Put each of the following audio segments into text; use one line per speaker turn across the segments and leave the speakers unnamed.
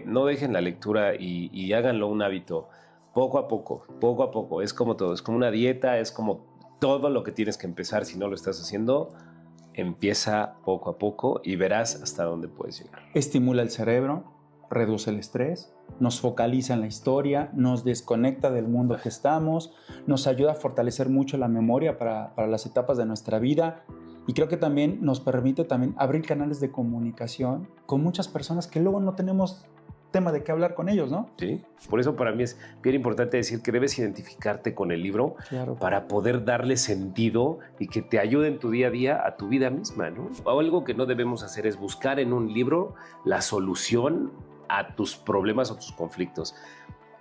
No dejen la lectura y háganlo un hábito poco a poco, poco a poco. Es como todo, es como una dieta, es como todo lo que tienes que empezar. Si no lo estás haciendo, empieza poco a poco y verás hasta dónde puedes llegar.
Estimula el cerebro, reduce el estrés, nos focaliza en la historia, nos desconecta del mundo que estamos, nos ayuda a fortalecer mucho la memoria para las etapas de nuestra vida, y creo que también nos permite también abrir canales de comunicación con muchas personas que luego no tenemos tema de qué hablar con ellos, ¿no?
Sí, por eso para mí es bien importante decir que debes identificarte con el libro,
Claro.
para poder darle sentido y que te ayude en tu día a día a tu vida misma, ¿no? O algo que no debemos hacer es buscar en un libro la solución a tus problemas o tus conflictos.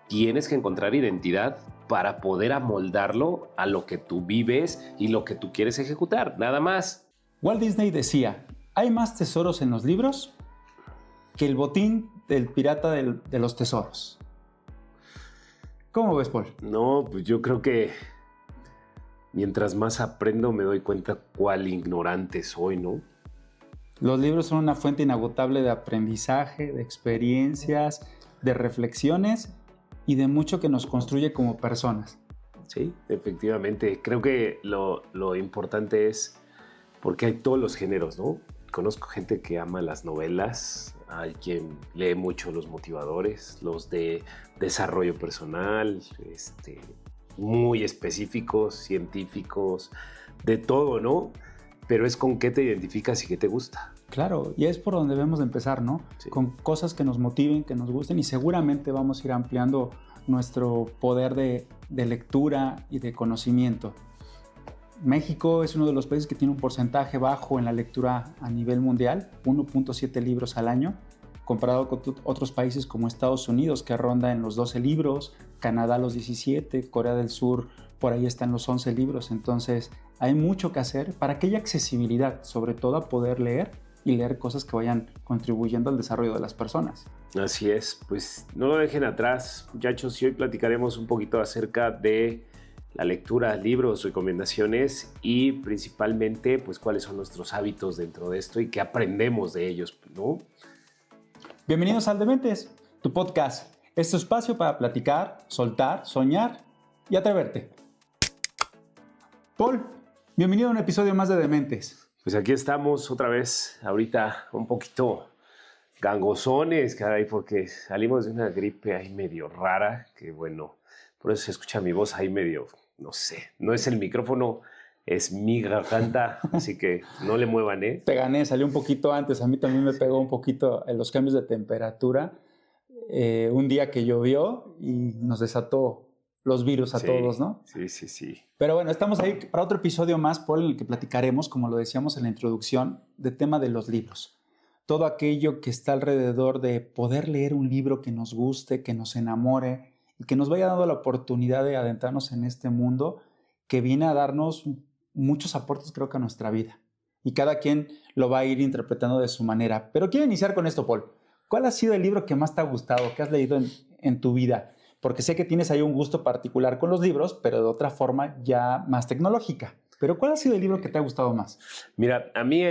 Tienes que encontrar identidad para poder amoldarlo a lo que tú vives y lo que tú quieres ejecutar, nada más.
Walt Disney decía, hay más tesoros en los libros que el botín del pirata de los tesoros. ¿Cómo ves, Paul?
No, pues yo creo que mientras más aprendo me doy cuenta cuál ignorante soy, ¿no?
Los libros son una fuente inagotable de aprendizaje, de experiencias, de reflexiones y de mucho que nos construye como personas.
Sí, efectivamente. Creo que lo importante es porque hay todos los géneros, ¿no? Conozco gente que ama las novelas, hay quien lee mucho los motivadores, los de desarrollo personal, muy específicos, científicos, de todo, ¿no? Pero es con qué te identificas y qué te gusta.
Claro, y es por donde debemos de empezar, ¿no?
Sí.
Con cosas que nos motiven, que nos gusten, y seguramente vamos a ir ampliando nuestro poder de lectura y de conocimiento. México es uno de los países que tiene un porcentaje bajo en la lectura a nivel mundial, 1.7 libros al año, comparado con otros países como Estados Unidos, que ronda en los 12 libros, Canadá los 17, Corea del Sur por ahí están los 11 libros. Entonces hay mucho que hacer para que haya accesibilidad, sobre todo a poder leer y leer cosas que vayan contribuyendo al desarrollo de las personas.
Así es, pues no lo dejen atrás, muchachos, y hoy platicaremos un poquito acerca de la lectura, libros, recomendaciones y principalmente pues cuáles son nuestros hábitos dentro de esto y qué aprendemos de ellos, ¿no?
Bienvenidos al Dementes, tu podcast. Es tu espacio para platicar, soltar, soñar y atreverte. Paul, bienvenido a un episodio más de Dementes.
Pues aquí estamos otra vez, ahorita un poquito gangosones, caray, porque salimos de una gripe ahí medio rara, que bueno, por eso se escucha mi voz ahí medio, no sé, no es el micrófono, es mi garganta, así que no le muevan, ¿eh?
Te gané, salió un poquito antes, a mí también me pegó un poquito en los cambios de temperatura, un día que llovió y nos desató los virus a todos, ¿no?
Sí.
Pero bueno, estamos ahí para otro episodio más, Paul, en el que platicaremos, como lo decíamos en la introducción, del tema de los libros. Todo aquello que está alrededor de poder leer un libro que nos guste, que nos enamore y que nos vaya dando la oportunidad de adentrarnos en este mundo que viene a darnos muchos aportes, creo que a nuestra vida. Y cada quien lo va a ir interpretando de su manera. Pero quiero iniciar con esto, Paul. ¿Cuál ha sido el libro que más te ha gustado, que has leído en tu vida? Porque sé que tienes ahí un gusto particular con los libros, pero de otra forma ya más tecnológica. Pero ¿cuál ha sido el libro que te ha gustado más?
Mira, a mí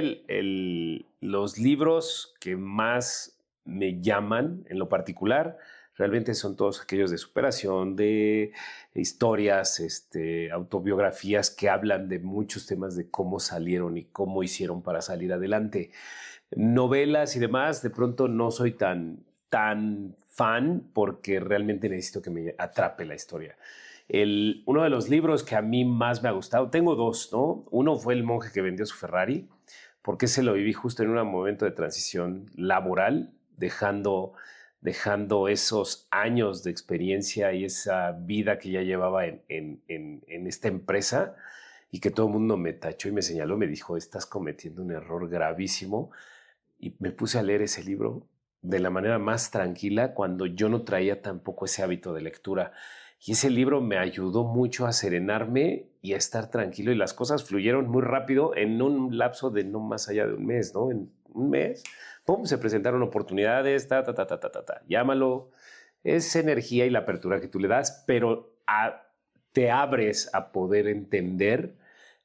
los libros que más me llaman en lo particular realmente son todos aquellos de superación, de historias, autobiografías que hablan de muchos temas de cómo salieron y cómo hicieron para salir adelante. Novelas y demás, de pronto no soy tan fan porque realmente necesito que me atrape la historia. Uno de los libros que a mí más me ha gustado, tengo dos, ¿no? Uno fue El monje que vendió su Ferrari, porque se lo viví justo en un momento de transición laboral, dejando esos años de experiencia y esa vida que ya llevaba en esta empresa y que todo el mundo me tachó y me señaló, me dijo, estás cometiendo un error gravísimo. Y me puse a leer ese libro de la manera más tranquila cuando yo no traía tampoco ese hábito de lectura. Y ese libro me ayudó mucho a serenarme y a estar tranquilo y las cosas fluyeron muy rápido en un lapso de no más allá de un mes, ¿no? En un mes, ¡pum!, se presentaron oportunidades, llámalo. Es energía y la apertura que tú le das, pero te abres a poder entender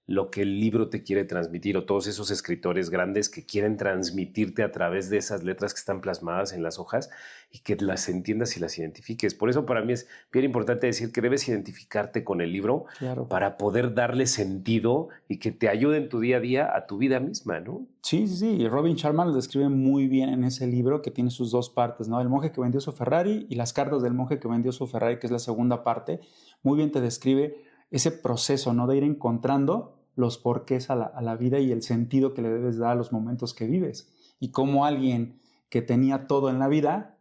lo que el libro te quiere transmitir, o todos esos escritores grandes que quieren transmitirte a través de esas letras que están plasmadas en las hojas y que las entiendas y las identifiques. Por eso para mí es bien importante decir que debes identificarte con el libro,
Claro.
para poder darle sentido y que te ayude en tu día a día a tu vida misma, ¿no?
Sí, sí, sí. Y Robin Sharma lo describe muy bien en ese libro que tiene sus dos partes, ¿no? El monje que vendió su Ferrari y las cartas del monje que vendió su Ferrari, que es la segunda parte. Muy bien te describe ese proceso, ¿no? De ir encontrando los porqués a la vida y el sentido que le debes dar a los momentos que vives. Y cómo alguien que tenía todo en la vida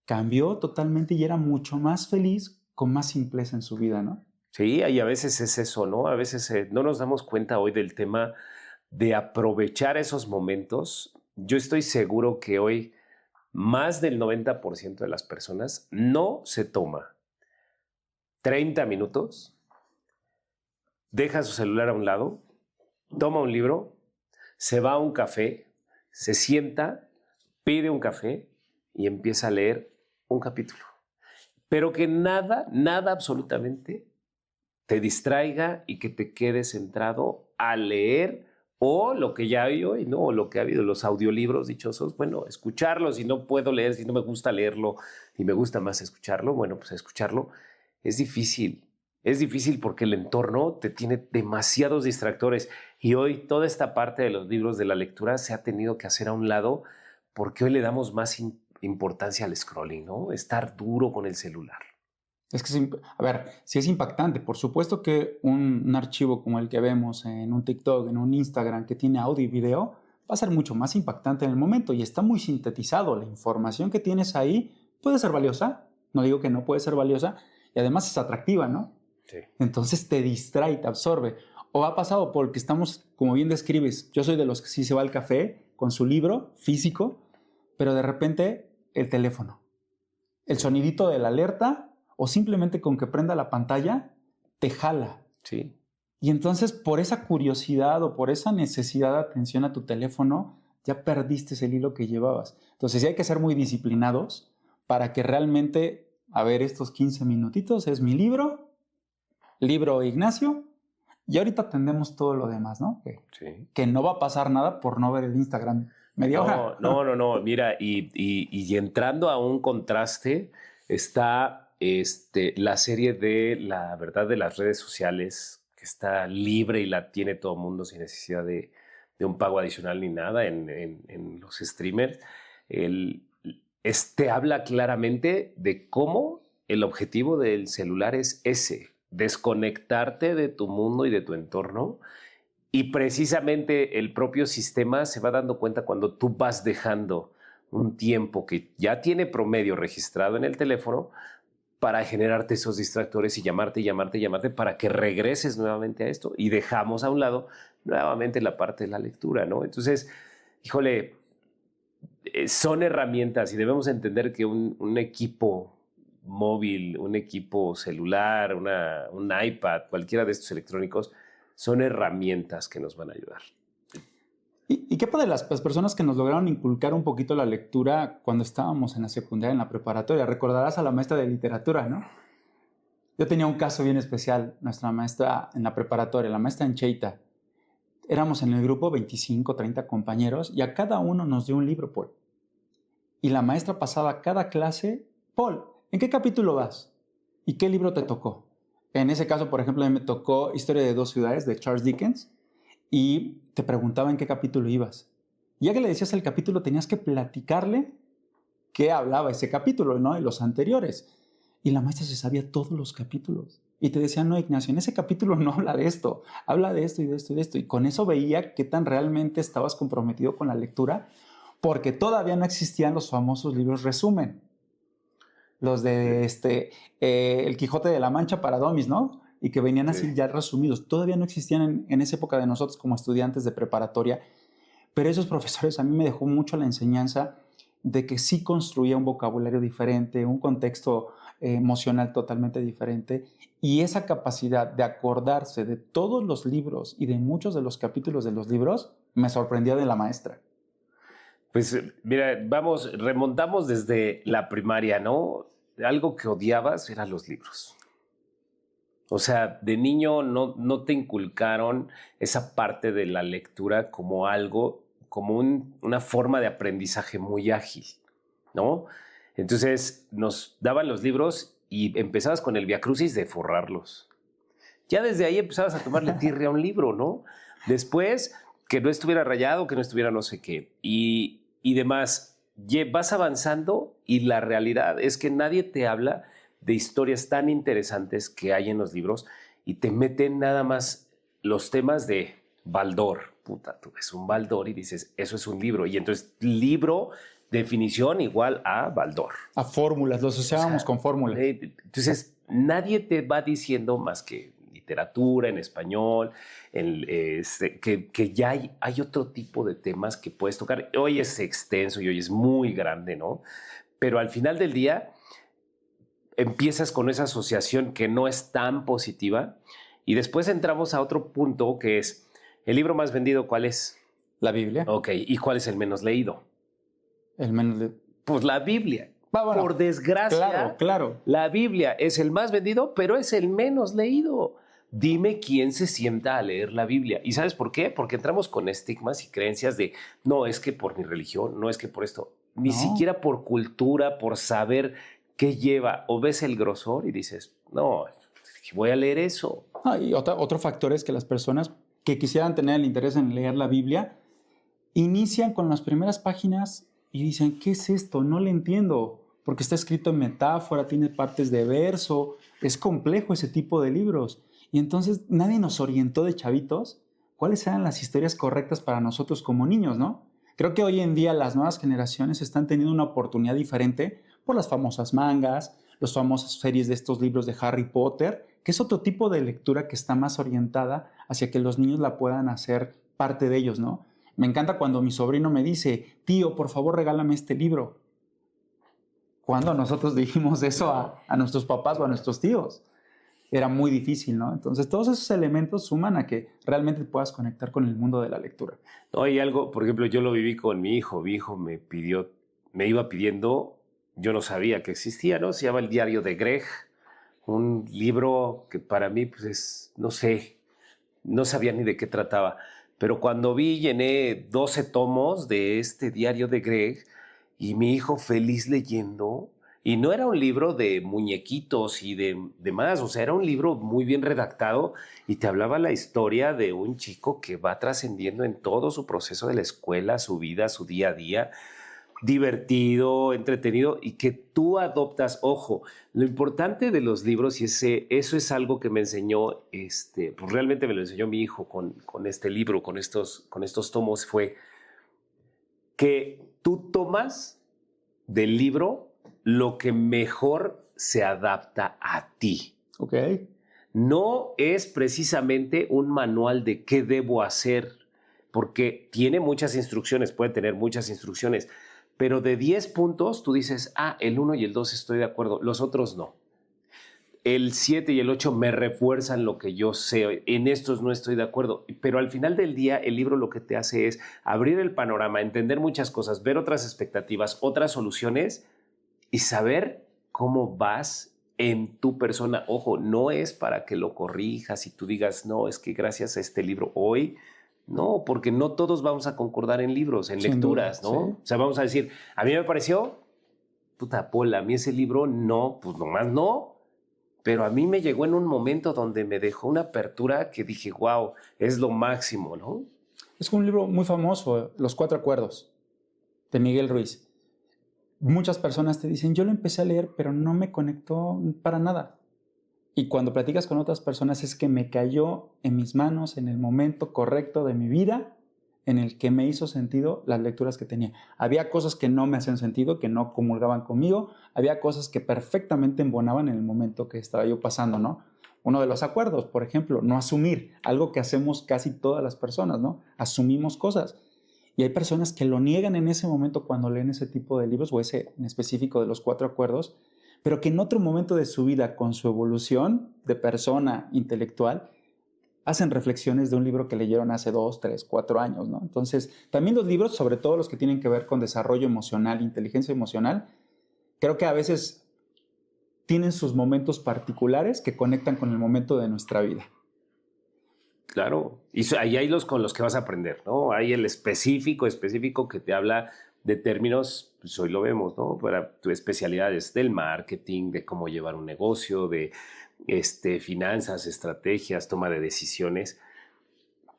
cambió totalmente y era mucho más feliz con más simpleza en su vida, ¿no?
Sí, y a veces es eso, ¿no? A veces no nos damos cuenta hoy del tema de aprovechar esos momentos. Yo estoy seguro que hoy más del 90% de las personas no se toma 30 minutos, deja su celular a un lado, toma un libro, se va a un café, se sienta, pide un café y empieza a leer un capítulo. Pero que nada, nada absolutamente te distraiga y que te quedes centrado a leer o lo que ya hay hoy, ¿no? O lo que ha habido, los audiolibros dichosos, bueno, escucharlos. Si no puedo leer, si no me gusta leerlo y me gusta más escucharlo, bueno, pues escucharlo es difícil. Es difícil porque el entorno te tiene demasiados distractores y hoy toda esta parte de los libros de la lectura se ha tenido que hacer a un lado porque hoy le damos más importancia al scrolling, ¿no? Estar duro con el celular.
Es que, a ver, sí es impactante. Por supuesto que un archivo como el que vemos en un TikTok, en un Instagram, que tiene audio y video, va a ser mucho más impactante en el momento y está muy sintetizado. La información que tienes ahí puede ser valiosa, no digo que no puede ser valiosa, y además es atractiva, ¿no?
Sí.
Entonces te distrae, te absorbe. O ha pasado porque estamos, como bien describes, yo soy de los que sí se va al café con su libro físico, pero de repente el teléfono, el sonidito de la alerta o simplemente con que prenda la pantalla, te jala.
Sí.
Y entonces por esa curiosidad o por esa necesidad de atención a tu teléfono, ya perdiste el hilo que llevabas. Entonces sí hay que ser muy disciplinados para que realmente, a ver, estos 15 minutitos es mi libro Ignacio, y ahorita atendemos todo lo demás, ¿no?
Sí.
Que no va a pasar nada por no ver el Instagram media hora.
No. Mira, y entrando a un contraste, está la serie de La Verdad de las Redes Sociales, que está libre y la tiene todo el mundo sin necesidad de un pago adicional ni nada en los streamers. Este habla claramente de cómo el objetivo del celular es ese, desconectarte de tu mundo y de tu entorno. Y precisamente el propio sistema se va dando cuenta cuando tú vas dejando un tiempo que ya tiene promedio registrado en el teléfono para generarte esos distractores y llamarte para que regreses nuevamente a esto y dejamos a un lado nuevamente la parte de la lectura, ¿no? Entonces, híjole, son herramientas y debemos entender que un equipo móvil, un equipo celular, un iPad, cualquiera de estos electrónicos, son herramientas que nos van a ayudar.
¿Y qué de las personas que nos lograron inculcar un poquito la lectura cuando estábamos en la secundaria, en la preparatoria? Recordarás a la maestra de literatura, ¿no? Yo tenía un caso bien especial, nuestra maestra en la preparatoria, la maestra Encheita. Éramos en el grupo 25, 30 compañeros y a cada uno nos dio un libro, Paul. Y la maestra pasaba cada clase, Paul, ¿en qué capítulo vas? ¿Y qué libro te tocó? En ese caso, por ejemplo, a mí me tocó Historia de dos ciudades de Charles Dickens y te preguntaba en qué capítulo ibas. Y ya que le decías el capítulo, tenías que platicarle qué hablaba ese capítulo, ¿no? Y los anteriores. Y la maestra se sabía todos los capítulos. Y te decía, no, Ignacio, en ese capítulo no habla de esto, habla de esto y de esto y de esto. Y con eso veía qué tan realmente estabas comprometido con la lectura, porque todavía no existían los famosos libros resumen. Los de El Quijote de la Mancha para Domis, ¿no? Y que venían así ya resumidos. Todavía no existían en esa época de nosotros como estudiantes de preparatoria, pero esos profesores a mí me dejó mucho la enseñanza de que sí construía un vocabulario diferente, un contexto emocional totalmente diferente, y esa capacidad de acordarse de todos los libros y de muchos de los capítulos de los libros me sorprendía de la maestra.
Pues mira, remontamos desde la primaria, ¿no? Algo que odiabas eran los libros. O sea, de niño no te inculcaron esa parte de la lectura como algo, como una forma de aprendizaje muy ágil, ¿no? Entonces nos daban los libros y empezabas con el viacrucis de forrarlos. Ya desde ahí empezabas a tomarle tirria a un libro, ¿no? Después, que no estuviera rayado, que no estuviera no sé qué. Y demás, vas avanzando y la realidad es que nadie te habla de historias tan interesantes que hay en los libros y te meten nada más los temas de Baldor. Puta, tú ves un Baldor y dices, eso es un libro. Y entonces, libro, definición igual a Baldor.
A fórmulas, lo asociábamos con fórmulas.
Entonces, nadie te va diciendo más que literatura en español, que ya hay otro tipo de temas que puedes tocar. Hoy es extenso y hoy es muy grande, ¿no? Pero al final del día empiezas con esa asociación que no es tan positiva y después entramos a otro punto que es, ¿el libro más vendido cuál es?
La Biblia.
Ok, ¿y cuál es el menos leído?
El menos
Pues la Biblia.
Bueno,
por desgracia,
claro.
La Biblia es el más vendido, pero es el menos leído. Dime quién se sienta a leer la Biblia. ¿Y sabes por qué? Porque entramos con estigmas y creencias de, no, es que por mi religión, no es que por esto, ni siquiera por cultura, por saber qué lleva, o ves el grosor y dices, no, voy a leer eso.
Y otro factor es que las personas que quisieran tener el interés en leer la Biblia inician con las primeras páginas y dicen, ¿qué es esto? No le entiendo, porque está escrito en metáfora, tiene partes de verso, es complejo ese tipo de libros. Y entonces nadie nos orientó de chavitos cuáles eran las historias correctas para nosotros como niños, ¿no? Creo que hoy en día las nuevas generaciones están teniendo una oportunidad diferente por las famosas mangas, las famosas series de estos libros de Harry Potter, que es otro tipo de lectura que está más orientada hacia que los niños la puedan hacer parte de ellos, ¿no? Me encanta cuando mi sobrino me dice, tío, por favor, regálame este libro. ¿Cuándo nosotros dijimos eso a nuestros papás o a nuestros tíos? Era muy difícil, ¿no? Entonces, todos esos elementos suman a que realmente puedas conectar con el mundo de la lectura.
No, hay algo, por ejemplo, yo lo viví con mi hijo. Mi hijo me iba pidiendo, yo no sabía que existía, ¿no? Se llama El Diario de Greg, un libro que para mí, pues es, no sé, no sabía ni de qué trataba. Pero cuando llené 12 tomos de este Diario de Greg y mi hijo feliz leyendo. Y no era un libro de muñequitos y de más, o sea, era un libro muy bien redactado y te hablaba la historia de un chico que va trascendiendo en todo su proceso de la escuela, su vida, su día a día, divertido, entretenido y que tú adoptas. Ojo, lo importante de los libros, y eso es algo que me enseñó, pues realmente me lo enseñó mi hijo con este libro, con estos tomos, fue que tú tomas del libro lo que mejor se adapta a ti.
Ok.
No es precisamente un manual de qué debo hacer, porque tiene muchas instrucciones, puede tener muchas instrucciones, pero de 10 puntos tú dices, el 1 y el 2 estoy de acuerdo, los otros no. El 7 y el 8 me refuerzan lo que yo sé, en estos no estoy de acuerdo, pero al final del día el libro lo que te hace es abrir el panorama, entender muchas cosas, ver otras expectativas, otras soluciones y saber cómo vas en tu persona. Ojo, no es para que lo corrijas y tú digas, no, es que gracias a este libro hoy, no, porque no todos vamos a concordar en libros, en lecturas, ¿no? Sí. O sea, vamos a decir, a mí me pareció, puta Paula, a mí ese libro no, pues nomás no, pero a mí me llegó en un momento donde me dejó una apertura que dije, wow, es lo máximo, ¿no?
Es un libro muy famoso, Los Cuatro Acuerdos, de Miguel Ruiz. Muchas personas te dicen, yo lo empecé a leer, pero no me conectó para nada. Y cuando platicas con otras personas es que me cayó en mis manos en el momento correcto de mi vida en el que me hizo sentido las lecturas que tenía. Había cosas que no me hacían sentido, que no comulgaban conmigo. Había cosas que perfectamente embonaban en el momento que estaba yo pasando, ¿no? Uno de los acuerdos, por ejemplo, no asumir, algo que hacemos casi todas las personas, ¿no? Asumimos cosas. Y hay personas que lo niegan en ese momento cuando leen ese tipo de libros, o ese en específico de los Cuatro Acuerdos, pero que en otro momento de su vida, con su evolución de persona intelectual, hacen reflexiones de un libro que leyeron hace 2, 3, 4 años, ¿no? Entonces, también los libros, sobre todo los que tienen que ver con desarrollo emocional, inteligencia emocional, creo que a veces tienen sus momentos particulares que conectan con el momento de nuestra vida.
Claro, y ahí hay los con los que vas a aprender, ¿no? Hay el específico que te habla de términos, pues hoy lo vemos, ¿no? Para tu especialidad es del marketing, de cómo llevar un negocio, de finanzas, estrategias, toma de decisiones,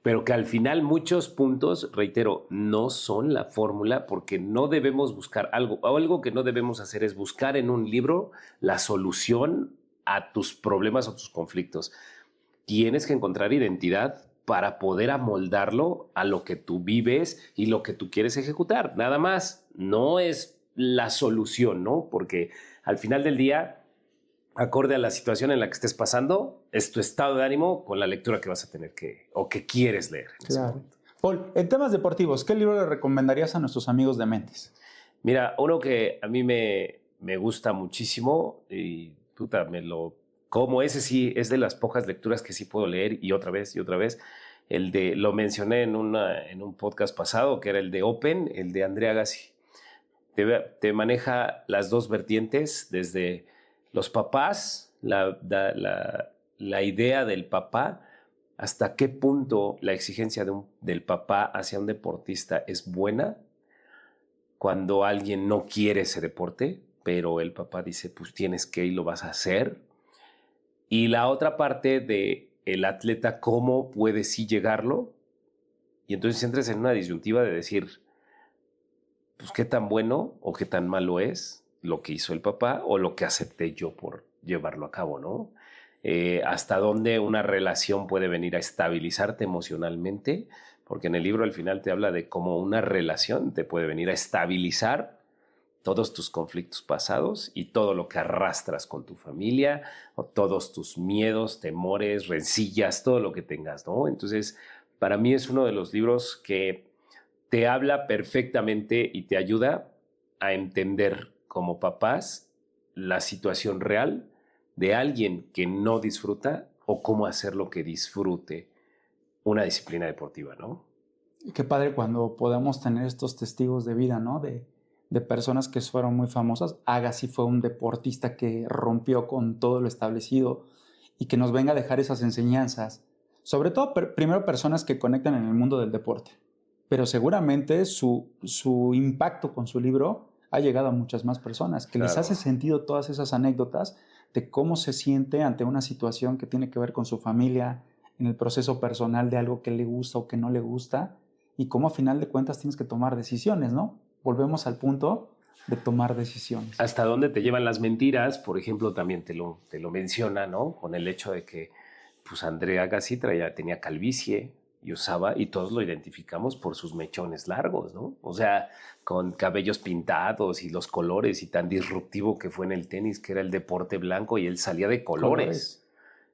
pero que al final muchos puntos, reitero, no son la fórmula porque no debemos buscar algo, o algo que no debemos hacer es buscar en un libro la solución a tus problemas o tus conflictos. Tienes que encontrar identidad para poder amoldarlo a lo que tú vives y lo que tú quieres ejecutar. Nada más, no es la solución, ¿no? Porque al final del día, acorde a la situación en la que estés pasando, es tu estado de ánimo con la lectura que vas a tener o que quieres leer en ese momento.
Paul, en temas deportivos, ¿qué libro le recomendarías a nuestros amigos de Mentes?
Mira, uno que a mí me gusta muchísimo y puta, como ese sí es de las pocas lecturas que sí puedo leer y otra vez, lo mencioné en un podcast pasado, que era el de Open, el de André Agassi. Te maneja las dos vertientes, desde los papás, la idea del papá, hasta qué punto la exigencia del papá hacia un deportista es buena cuando alguien no quiere ese deporte, pero el papá dice, pues tienes que y lo vas a hacer. Y la otra parte de el atleta, cómo puede sí llegarlo. Y entonces entras en una disyuntiva de decir, pues qué tan bueno o qué tan malo es lo que hizo el papá o lo que acepté yo por llevarlo a cabo, ¿no? Hasta dónde una relación puede venir a estabilizarte emocionalmente, porque en el libro al final te habla de cómo una relación te puede venir a estabilizar todos tus conflictos pasados y todo lo que arrastras con tu familia, o todos tus miedos, temores, rencillas, todo lo que tengas, ¿no? Entonces, para mí es uno de los libros que te habla perfectamente y te ayuda a entender como papás la situación real de alguien que no disfruta o cómo hacer lo que disfrute una disciplina deportiva, ¿no?
Qué padre cuando podamos tener estos testigos de vida, ¿no? De personas que fueron muy famosas. Agassi fue un deportista que rompió con todo lo establecido y que nos venga a dejar esas enseñanzas. Sobre todo, primero, personas que conectan en el mundo del deporte. Pero seguramente su impacto con su libro ha llegado a muchas más personas, que les hace sentido todas esas anécdotas de cómo se siente ante una situación que tiene que ver con su familia, en el proceso personal de algo que le gusta o que no le gusta, y cómo a final de cuentas tienes que tomar decisiones, ¿no? Volvemos al punto de tomar decisiones.
Hasta dónde te llevan las mentiras, por ejemplo, también te lo menciona, ¿no? Con el hecho de que pues André Agassi tenía calvicie y usaba, y todos lo identificamos por sus mechones largos, ¿no? O sea, con cabellos pintados y los colores, y tan disruptivo que fue en el tenis, que era el deporte blanco, y él salía de colores.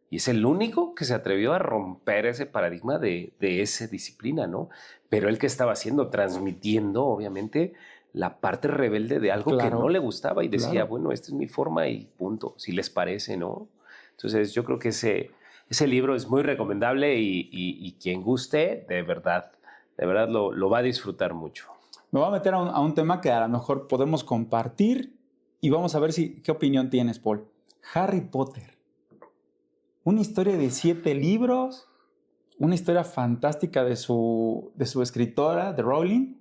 Y es el único que se atrevió a romper ese paradigma de esa disciplina, ¿no? Pero él que estaba haciendo, transmitiendo, obviamente, la parte rebelde de algo que no le gustaba y decía, bueno, esta es mi forma y punto, si les parece, ¿no? Entonces yo creo que ese libro es muy recomendable y quien guste, de verdad lo va a disfrutar mucho.
Me voy a meter a un tema que a lo mejor podemos compartir y vamos a ver qué opinión tienes, Paul. Harry Potter. Una historia de 7 libros, una historia fantástica de su escritora, de Rowling.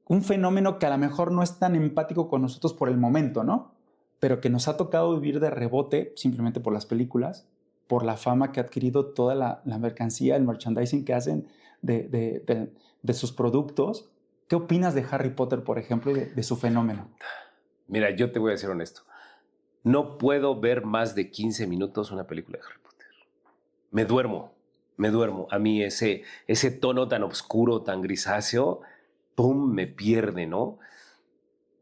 Un fenómeno que a lo mejor no es tan empático con nosotros por el momento, ¿no? Pero que nos ha tocado vivir de rebote simplemente por las películas, por la fama que ha adquirido toda la mercancía, el merchandising que hacen de sus productos. ¿Qué opinas de Harry Potter, por ejemplo, y de su fenómeno?
Mira, yo te voy a ser honesto. No puedo ver más de 15 minutos una película de Harry Potter. Me duermo. A mí ese tono tan oscuro, tan grisáceo, ¡pum!, me pierde, ¿no?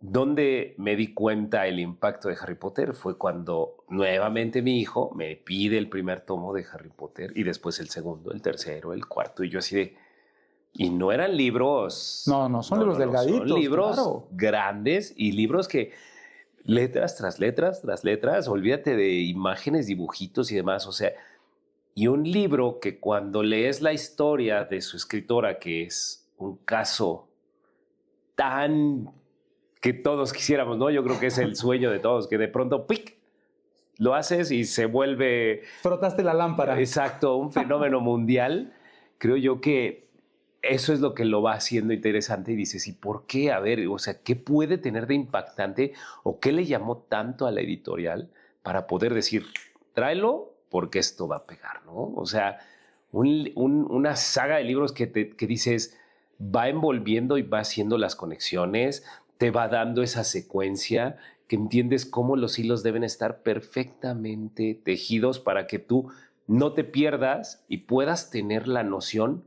Donde me di cuenta el impacto de Harry Potter fue cuando nuevamente mi hijo me pide el primer tomo de Harry Potter y después el segundo, el tercero, el cuarto, y yo así de... Y no eran libros...
No, son libros delgaditos,
son libros grandes y libros que... letras tras letras tras letras, olvídate de imágenes, dibujitos y demás, o sea, y un libro que cuando lees la historia de su escritora, que es un caso tan que todos quisiéramos, ¿no? Yo creo que es el sueño de todos, que de pronto, ¡pic!, lo haces y se vuelve...
Frotaste la lámpara.
Exacto, un fenómeno mundial. Creo yo que eso es lo que lo va haciendo interesante y dices, ¿y por qué? A ver, o sea, ¿qué puede tener de impactante o qué le llamó tanto a la editorial para poder decir, tráelo porque esto va a pegar, ¿no? O sea, una saga de libros que dices, va envolviendo y va haciendo las conexiones, te va dando esa secuencia, que entiendes cómo los hilos deben estar perfectamente tejidos para que tú no te pierdas y puedas tener la noción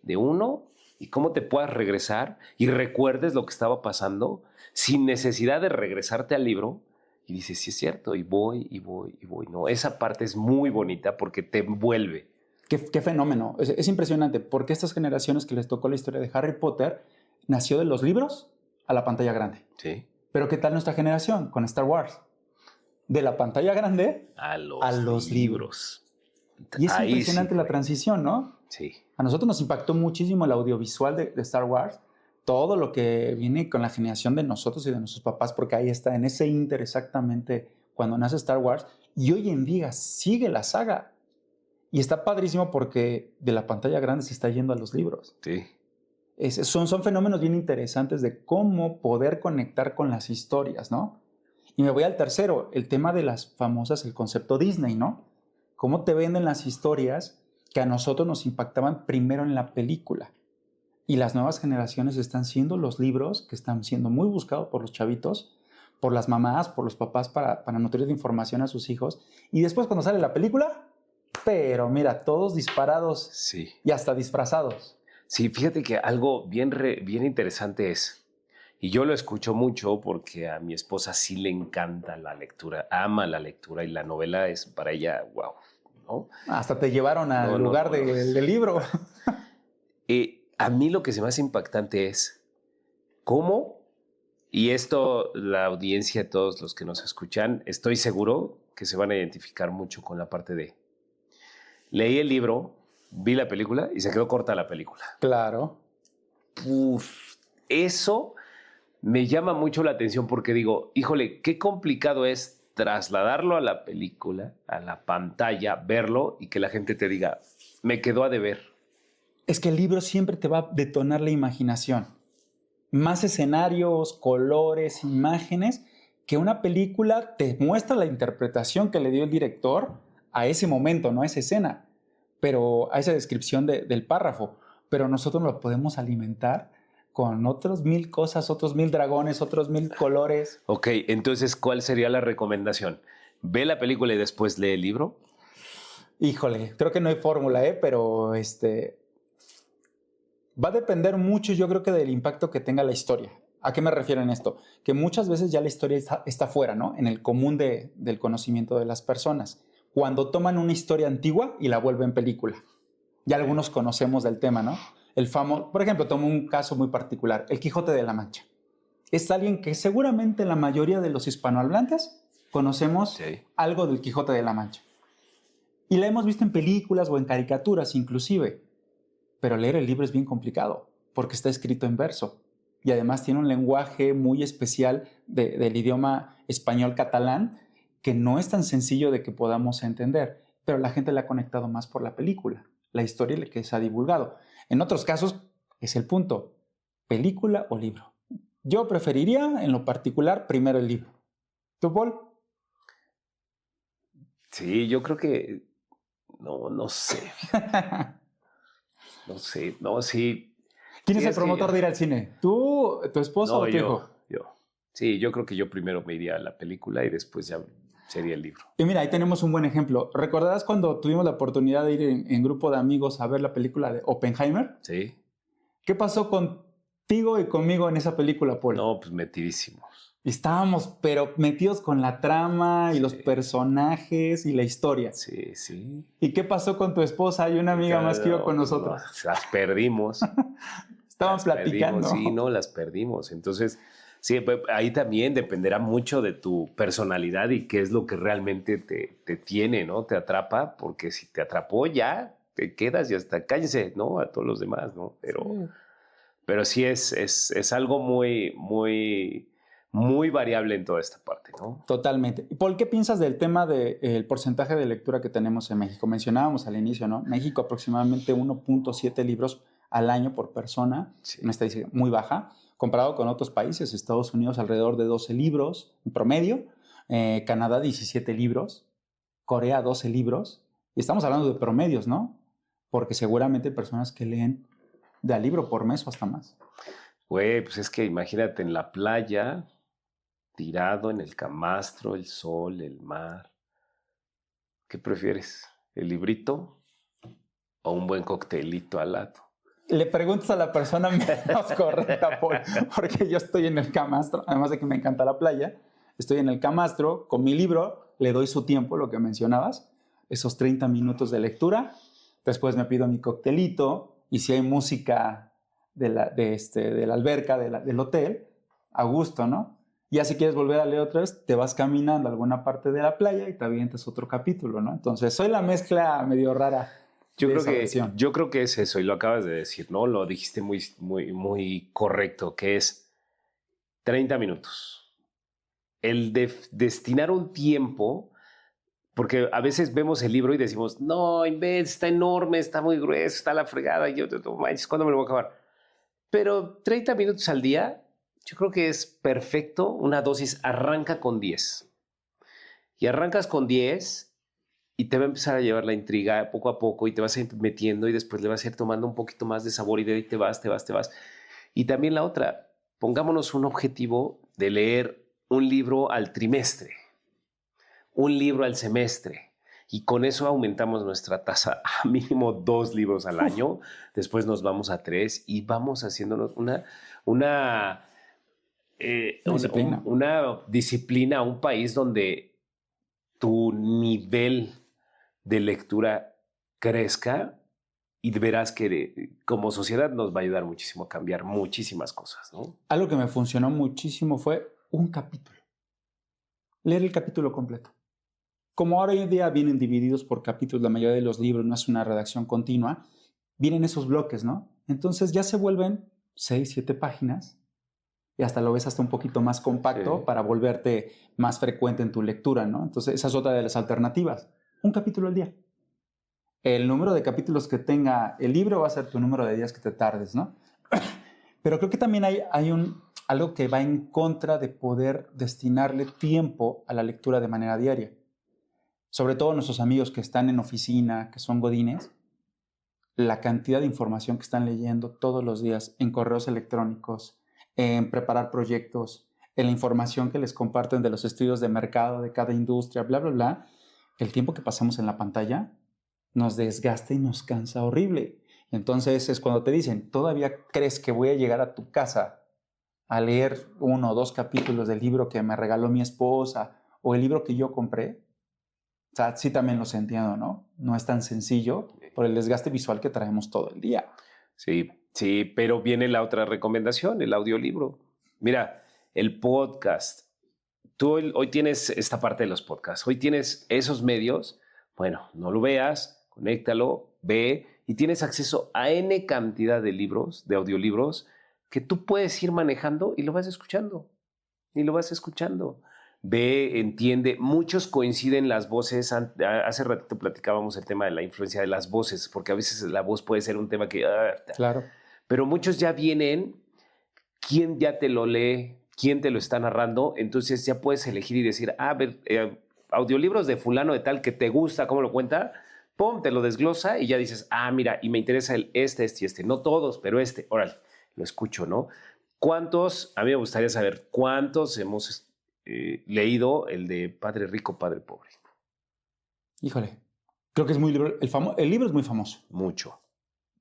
de uno y cómo te puedas regresar y recuerdes lo que estaba pasando sin necesidad de regresarte al libro y dices, sí es cierto, y voy. No, esa parte es muy bonita porque te envuelve.
Qué fenómeno. Es impresionante porque estas generaciones que les tocó la historia de Harry Potter nació de los libros a la pantalla grande.
Sí.
Pero ¿qué tal nuestra generación con Star Wars? De la pantalla grande
a los libros.
Y es
ahí
impresionante
sí
la transición, ¿no?
Sí.
A nosotros nos impactó muchísimo el audiovisual de Star Wars, todo lo que viene con la generación de nosotros y de nuestros papás, porque ahí está, en ese inter exactamente cuando nace Star Wars, y hoy en día sigue la saga. Y está padrísimo porque de la pantalla grande se está yendo a los libros.
Sí.
Son fenómenos bien interesantes de cómo poder conectar con las historias, ¿no? Y me voy al tercero, el tema de las famosas, el concepto Disney, ¿no? Cómo te venden las historias que a nosotros nos impactaban primero en la película. Y las nuevas generaciones están siendo los libros que están siendo muy buscados por los chavitos, por las mamás, por los papás para nutrir de información a sus hijos. Y después cuando sale la película, pero mira, todos disparados
Sí.
y hasta disfrazados.
Sí, fíjate que algo bien interesante es, y yo lo escucho mucho porque a mi esposa sí le encanta la lectura, ama la lectura y la novela es para ella, wow, ¿no?
Hasta te llevaron al lugar del libro.
A mí lo que se me hace impactante es cómo, y esto la audiencia, todos los que nos escuchan, estoy seguro que se van a identificar mucho con la parte de, leí el libro, vi la película y se quedó corta la película.
Claro.
Uf, eso me llama mucho la atención porque digo, híjole, qué complicado es trasladarlo a la película, a la pantalla, verlo y que la gente te diga, me quedó a deber.
Es que el libro siempre te va a detonar la imaginación. Más escenarios, colores, imágenes, que una película te muestra la interpretación que le dio el director a ese momento, no a esa escena, pero a esa descripción del párrafo. Pero nosotros lo podemos alimentar con otros 1000 cosas, otros 1000 dragones, otros 1000 colores.
Ok, entonces, ¿cuál sería la recomendación? ¿Ve la película y después lee el libro?
Híjole, creo que no hay fórmula, pero va a depender mucho, yo creo que del impacto que tenga la historia. ¿A qué me refiero en esto? Que muchas veces ya la historia está fuera, ¿no? En el común del conocimiento de las personas. Cuando toman una historia antigua y la vuelven película. Ya algunos conocemos del tema, ¿no? Por ejemplo, tomo un caso muy particular, el Quijote de la Mancha. Es alguien que seguramente la mayoría de los hispanohablantes conocemos algo del Quijote de la Mancha. Y la hemos visto en películas o en caricaturas inclusive. Pero leer el libro es bien complicado porque está escrito en verso. Y además tiene un lenguaje muy especial del idioma español-catalán que no es tan sencillo de que podamos entender. Pero la gente la ha conectado más por la película, la historia que se ha divulgado. En otros casos es el punto, película o libro. Yo preferiría, en lo particular, primero el libro. ¿Tú, Paul?
Sí, yo creo que... No sé. No, sí.
¿Quién es el promotor de ir al cine? ¿Tú, tu esposa o tu hijo?
Yo. Sí, yo creo que yo primero me iría a la película y después ya sería el libro.
Y mira, ahí tenemos un buen ejemplo. ¿Recordarás cuando tuvimos la oportunidad de ir en grupo de amigos a ver la película de Oppenheimer?
Sí.
¿Qué pasó contigo y conmigo en esa película, Paul?
No, pues metidísimos.
Estábamos, pero metidos con la trama y los personajes y la historia.
Sí, sí.
¿Y qué pasó con tu esposa y una amiga más que iba con nosotros?
No, las perdimos.
Estaban platicando.
Sí, no, las perdimos. Entonces, sí, ahí también dependerá mucho de tu personalidad y qué es lo que realmente te tiene, ¿no? Te atrapa, porque si te atrapó ya, te quedas y hasta cállense, ¿no? A todos los demás, ¿no? Pero sí es algo muy muy variable en toda esta parte, ¿no?
Totalmente. ¿Y Paul, qué piensas del tema del porcentaje de lectura que tenemos en México? Mencionábamos al inicio, ¿no? México aproximadamente 1.7 libros al año por persona,
Sí.
una estadística muy baja, comparado con otros países. Estados Unidos alrededor de 12 libros en promedio, Canadá 17 libros, Corea 12 libros, y estamos hablando de promedios, ¿no? Porque seguramente hay personas que leen de al libro por mes o hasta más.
Güey, pues es que imagínate en la playa, tirado en el camastro, el sol, el mar. ¿Qué prefieres? ¿El librito o un buen coctelito al lado?
Le preguntas a la persona menos correcta, Paul, porque yo estoy en el camastro, además de que me encanta la playa, estoy en el camastro con mi libro, le doy su tiempo, lo que mencionabas, esos 30 minutos de lectura, después me pido mi coctelito, y si hay música de la alberca, del hotel, a gusto, ¿no? Ya si quieres volver a leer otra vez, te vas caminando a alguna parte de la playa y te avientas otro capítulo, ¿no? Entonces, soy la mezcla medio rara.
Yo creo que es eso, y lo acabas de decir, ¿no? Lo dijiste muy, muy, muy correcto, que es 30 minutos. El destinar un tiempo, porque a veces vemos el libro y decimos, no, está enorme, está muy grueso, está la fregada, y yo, no manches, ¿cuándo me lo voy a acabar? Pero 30 minutos al día, yo creo que es perfecto, una dosis, arranca con 10. Y arrancas con 10 y te va a empezar a llevar la intriga poco a poco y te vas a ir metiendo y después le vas a ir tomando un poquito más de sabor y de ahí te vas. Y también la otra, pongámonos un objetivo de leer un libro al trimestre, un libro al semestre. Y con eso aumentamos nuestra tasa a mínimo 2 libros al año. Después nos vamos a 3 y vamos haciéndonos una disciplina, un país donde tu nivel de lectura crezca y verás que como sociedad nos va a ayudar muchísimo a cambiar muchísimas cosas, ¿no?
Algo que me funcionó muchísimo fue un capítulo. Leer el capítulo completo. Como ahora hoy en día vienen divididos por capítulos, la mayoría de los libros no es una redacción continua, vienen esos bloques, ¿no? Entonces ya se vuelven 6, 7 páginas y hasta lo ves hasta un poquito más compacto, sí, para volverte más frecuente en tu lectura, ¿no? Entonces esa es otra de las alternativas. Un capítulo al día. El número de capítulos que tenga el libro va a ser tu número de días que te tardes, ¿no? Pero creo que también hay algo que va en contra de poder destinarle tiempo a la lectura de manera diaria. Sobre todo nuestros amigos que están en oficina, que son godines, la cantidad de información que están leyendo todos los días en correos electrónicos, en preparar proyectos, en la información que les comparten de los estudios de mercado de cada industria, bla, bla, bla, el tiempo que pasamos en la pantalla nos desgasta y nos cansa horrible. Entonces es cuando te dicen, ¿todavía crees que voy a llegar a tu casa a leer 1 o 2 capítulos del libro que me regaló mi esposa o el libro que yo compré? O sea, sí también los entiendo, ¿no? No es tan sencillo por el desgaste visual que traemos todo el día.
Sí, sí, pero viene la otra recomendación, el audiolibro. Mira, el podcast. Tú hoy tienes esta parte de los podcasts, hoy tienes esos medios. Bueno, no lo veas, conéctalo, ve y tienes acceso a N cantidad de libros, de audiolibros, que tú puedes ir manejando y lo vas escuchando. Ve, entiende, muchos coinciden las voces. Hace ratito platicábamos el tema de la influencia de las voces, porque a veces la voz puede ser un tema que...
Claro.
Pero muchos ya vienen, quién ya te lo lee, quién te lo está narrando, entonces ya puedes elegir y decir, a ver, audiolibros de fulano de tal que te gusta, cómo lo cuenta, pum, te lo desglosa y ya dices, mira, y me interesa este y este. No todos, pero órale, lo escucho, ¿no? ¿Cuántos? A mí me gustaría saber cuántos hemos leído el de Padre Rico, Padre Pobre.
Híjole, creo que es muy libro. El libro es muy famoso.
Mucho.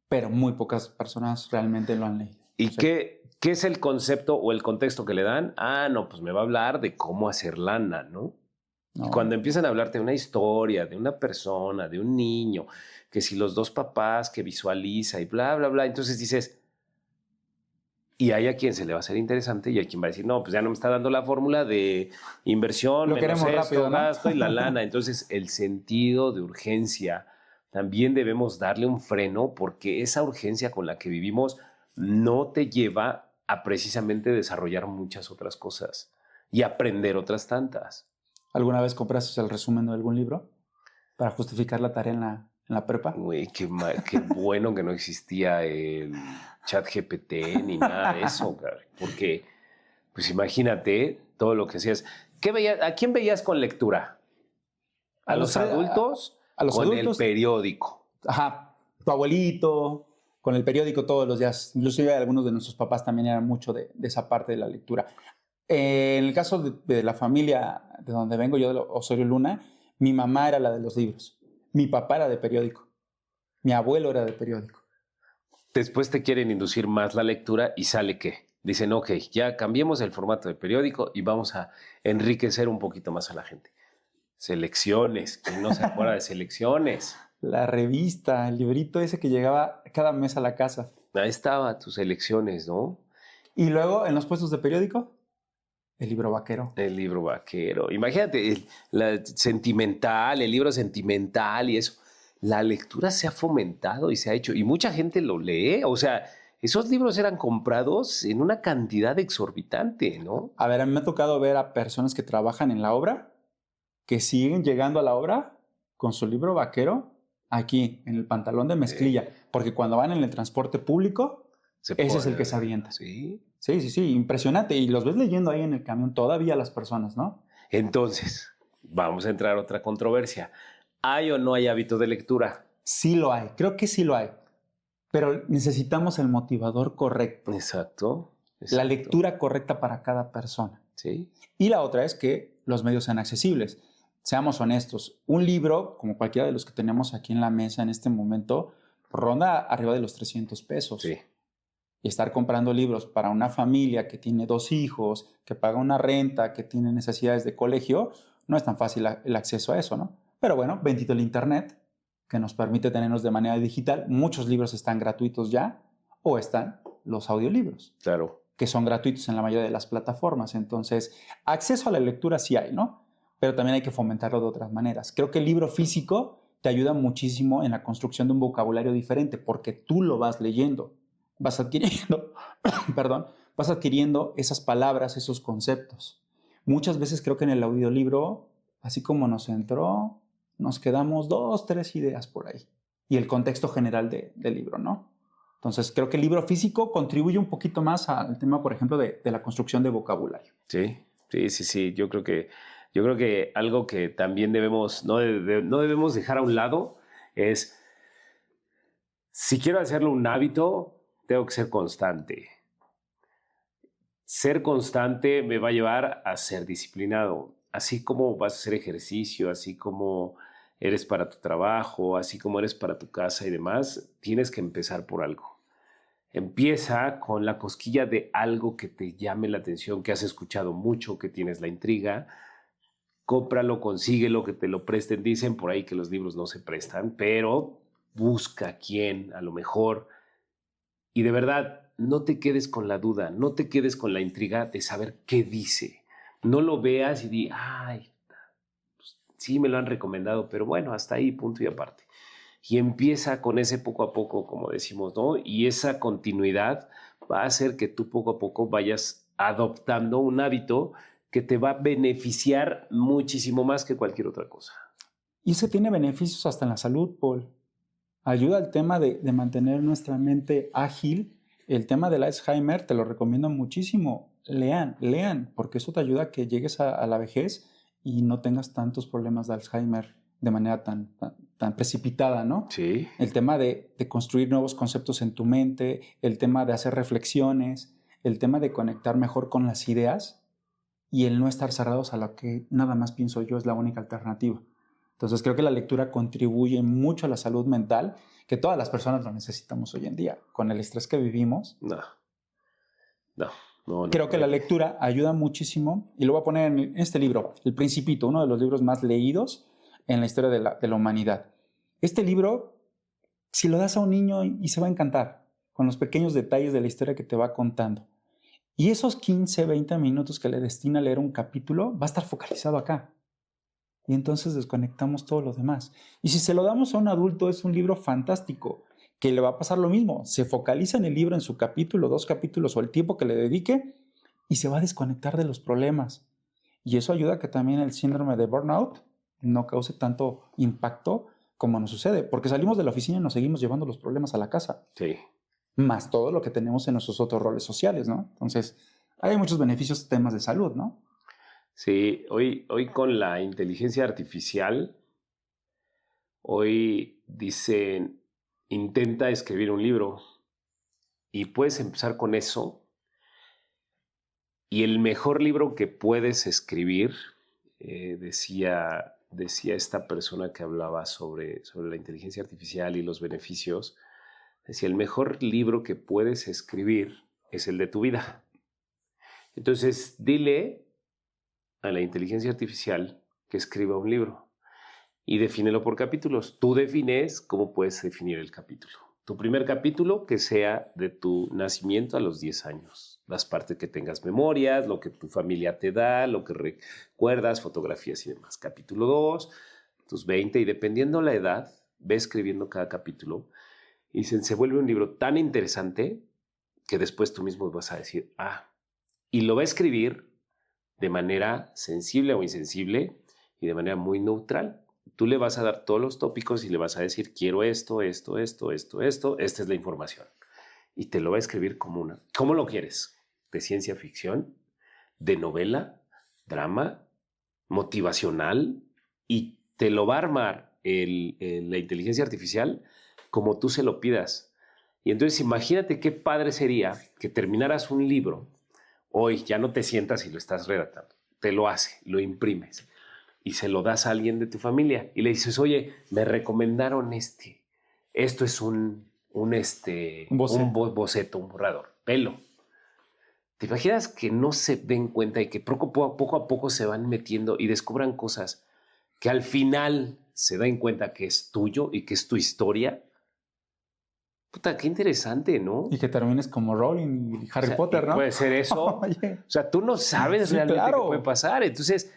Pero muy pocas personas realmente lo han leído.
¿Y qué es el concepto o el contexto que le dan? No, pues me va a hablar de cómo hacer lana, ¿no? No. Y cuando empiezan a hablarte de una historia, de una persona, de un niño, que si los 2 papás que visualiza y bla, bla, bla, entonces dices... Y hay a quien se le va a hacer interesante y hay quien va a decir, no, pues ya no me está dando la fórmula de inversión,
lo queremos rápido, ¿no?
gasto y la lana. Entonces, el sentido de urgencia, también debemos darle un freno porque esa urgencia con la que vivimos no te lleva a precisamente desarrollar muchas otras cosas. y aprender otras tantas.
¿Alguna vez compraste el resumen de algún libro para justificar la tarea en la prepa?
Güey, qué bueno que no existía el ChatGPT ni nada de eso, cabrón. Porque, pues imagínate todo lo que hacías. ¿A quién veías con lectura? ¿A los adultos?
A los
con
adultos.
El periódico.
Ajá, tu abuelito, con el periódico todos los días. Inclusive algunos de nuestros papás también eran mucho de esa parte de la lectura. En el caso de la familia de donde vengo yo, de Osorio Luna, mi mamá era la de los libros. Mi papá era de periódico. Mi abuelo era de periódico.
Después te quieren inducir más la lectura y sale ¿qué? Dicen, ok, ya cambiemos el formato de periódico y vamos a enriquecer un poquito más a la gente. Selecciones, ¿quién no se acuerda de Selecciones?
La revista, el librito ese que llegaba cada mes a la casa.
Ahí estaba tus Selecciones, ¿no?
Y luego, en los puestos de periódico, el libro vaquero.
El libro vaquero. Imagínate, el libro sentimental y eso. La lectura se ha fomentado y se ha hecho. Y mucha gente lo lee. O sea, esos libros eran comprados en una cantidad exorbitante, ¿no?
A ver, a mí me ha tocado ver a personas que trabajan en la obra, que siguen llegando a la obra con su libro vaquero aquí, en el pantalón de mezclilla. Porque cuando van en el transporte público, ese es el que se avienta.
Sí.
Sí, impresionante. Y los ves leyendo ahí en el camión todavía las personas, ¿no?
Entonces, vamos a entrar a otra controversia. ¿Hay o no hay hábito de lectura?
Sí lo hay, creo que sí lo hay. Pero necesitamos el motivador correcto.
Exacto.
La lectura correcta para cada persona.
Sí.
Y la otra es que los medios sean accesibles. Seamos honestos, un libro, como cualquiera de los que tenemos aquí en la mesa en este momento, ronda arriba de los 300 pesos.
Sí.
Y estar comprando libros para una familia que tiene 2 hijos, que paga una renta, que tiene necesidades de colegio, no es tan fácil el acceso a eso, ¿no? Pero bueno, bendito el Internet, que nos permite tenerlos de manera digital. Muchos libros están gratuitos ya, o están los audiolibros.
Claro.
Que son gratuitos en la mayoría de las plataformas. Entonces, acceso a la lectura sí hay, ¿no? Pero también hay que fomentarlo de otras maneras. Creo que el libro físico te ayuda muchísimo en la construcción de un vocabulario diferente, porque tú lo vas leyendo. Vas adquiriendo, vas adquiriendo esas palabras, esos conceptos. Muchas veces creo que en el audiolibro, así como nos entró, nos quedamos 2, 3 ideas por ahí. Y el contexto general del libro, ¿no? Entonces, creo que el libro físico contribuye un poquito más al tema, por ejemplo, de la construcción de vocabulario.
Sí. Yo creo que algo que también no debemos dejar a un lado es, si quiero hacerlo un hábito, tengo que ser constante. Ser constante me va a llevar a ser disciplinado. Así como vas a hacer ejercicio, así como eres para tu trabajo, así como eres para tu casa y demás, tienes que empezar por algo. Empieza con la cosquilla de algo que te llame la atención, que has escuchado mucho, que tienes la intriga. Cómpralo, consíguelo, que te lo presten. Dicen por ahí que los libros no se prestan, pero busca quién, a lo mejor. Y de verdad, no te quedes con la duda, no te quedes con la intriga de saber qué dice. No lo veas y di, ay, pues, sí me lo han recomendado, pero bueno, hasta ahí, punto y aparte. Y empieza con ese poco a poco, como decimos, ¿no? Y esa continuidad va a hacer que tú poco a poco vayas adoptando un hábito que te va a beneficiar muchísimo más que cualquier otra cosa.
Y eso tiene beneficios hasta en la salud, Paul. Ayuda al tema de mantener nuestra mente ágil. El tema del Alzheimer te lo recomiendo muchísimo. Lean, porque eso te ayuda a que llegues a la vejez y no tengas tantos problemas de Alzheimer de manera tan precipitada, ¿no?
Sí.
El tema de construir nuevos conceptos en tu mente, el tema de hacer reflexiones, el tema de conectar mejor con las ideas y el no estar cerrados a lo que nada más pienso yo es la única alternativa. Entonces creo que la lectura contribuye mucho a la salud mental, que todas las personas lo necesitamos hoy en día. Con el estrés que vivimos,
No.
Creo que la lectura ayuda muchísimo, y lo voy a poner en este libro, El Principito, uno de los libros más leídos en la historia de la humanidad. Este libro, si lo das a un niño y se va a encantar con los pequeños detalles de la historia que te va contando. Y esos 15, 20 minutos que le destina a leer un capítulo, va a estar focalizado acá. Y entonces desconectamos todo lo demás. Y si se lo damos a un adulto, es un libro fantástico, que le va a pasar lo mismo. Se focaliza en el libro, en su capítulo, 2 capítulos o el tiempo que le dedique, y se va a desconectar de los problemas. Y eso ayuda a que también el síndrome de burnout no cause tanto impacto como nos sucede, porque salimos de la oficina y nos seguimos llevando los problemas a la casa.
Sí.
Más todo lo que tenemos en nuestros otros roles sociales, ¿no? Entonces, hay muchos beneficios, temas de salud, ¿no?
Sí, hoy con la inteligencia artificial, hoy dicen, intenta escribir un libro y puedes empezar con eso. Y el mejor libro que puedes escribir, decía esta persona que hablaba sobre la inteligencia artificial y los beneficios, decía, el mejor libro que puedes escribir es el de tu vida. Entonces, dile a la inteligencia artificial que escriba un libro y defínelo por capítulos. Tú defines cómo puedes definir el capítulo. Tu primer capítulo que sea de tu nacimiento a los 10 años. Las partes que tengas memorias, lo que tu familia te da, lo que recuerdas, fotografías y demás. Capítulo 2, tus 20 y dependiendo la edad, ve escribiendo cada capítulo y se vuelve un libro tan interesante que después tú mismo vas a decir, y lo va a escribir de manera sensible o insensible y de manera muy neutral. Tú le vas a dar todos los tópicos y le vas a decir, quiero esto, esta es la información. Y te lo va a escribir como una. ¿Cómo lo quieres? ¿De ciencia ficción? ¿De novela? ¿Drama? ¿Motivacional? Y te lo va a armar la inteligencia artificial como tú se lo pidas. Y entonces imagínate qué padre sería que terminaras un libro. Hoy ya no te sientas y lo estás redactando. Te lo hace, lo imprimes y se lo das a alguien de tu familia y le dices, oye, me recomendaron esto es un boceto, un borrador, velo. ¿Te imaginas que no se den cuenta y que poco a poco se van metiendo y descubran cosas que al final se den cuenta que es tuyo y que es tu historia? Puta, qué interesante, ¿no?
Y que termines como Rowling y Harry Potter, ¿no?
Puede ser eso.
Oye.
O sea, tú no sabes
Sí,
realmente
claro.
qué puede pasar. Entonces,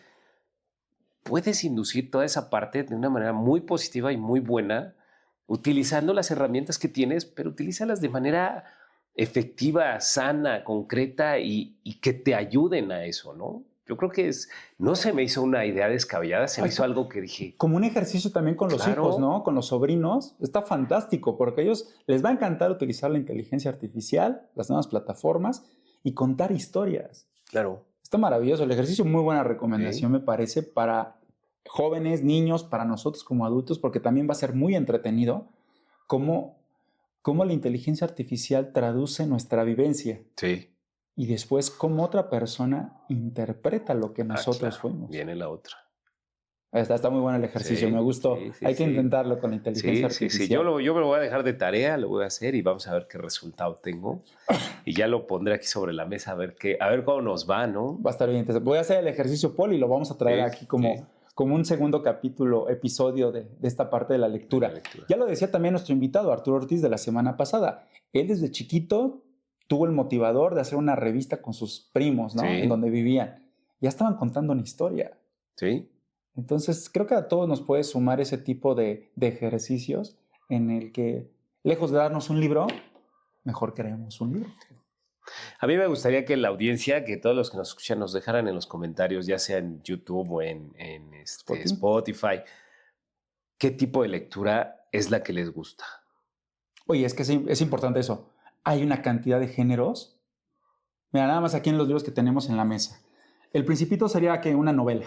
puedes inducir toda esa parte de una manera muy positiva y muy buena, utilizando las herramientas que tienes, pero utilízalas de manera efectiva, sana, concreta y que te ayuden a eso, ¿no? Yo creo que no se me hizo una idea descabellada, se me hizo algo que dije...
Como un ejercicio también con los hijos, ¿no? Con los sobrinos. Está fantástico porque a ellos les va a encantar utilizar la inteligencia artificial, las nuevas plataformas y contar historias.
Claro.
Está maravilloso. El ejercicio, muy buena recomendación, me parece, para jóvenes, niños, para nosotros como adultos, porque también va a ser muy entretenido cómo la inteligencia artificial traduce nuestra vivencia.
Sí.
Y después cómo otra persona interpreta lo que nosotros fuimos.
Viene la otra.
Está muy bueno el ejercicio, me gustó. Hay que intentarlo con la inteligencia artificial.
Sí. Yo me lo voy a dejar de tarea, lo voy a hacer y vamos a ver qué resultado tengo. Y ya lo pondré aquí sobre la mesa a ver cómo nos va, ¿no?
Va a estar bien interesante. Voy a hacer el ejercicio, Paul, y lo vamos a traer aquí como un segundo episodio de esta parte de la lectura. Ya lo decía también nuestro invitado, Arturo Ortiz, de la semana pasada. Él desde chiquito tuvo el motivador de hacer una revista con sus primos, ¿no? Sí. En donde vivían. Ya estaban contando una historia.
Sí.
Entonces, creo que a todos nos puede sumar ese tipo de ejercicios en el que, lejos de darnos un libro, mejor creemos un libro.
A mí me gustaría que la audiencia, que todos los que nos escuchan, nos dejaran en los comentarios, ya sea en YouTube o en Spotify, qué tipo de lectura es la que les gusta.
Oye, es que es importante eso. Hay una cantidad de géneros. Mira, nada más aquí en los libros que tenemos en la mesa. El Principito sería que una novela.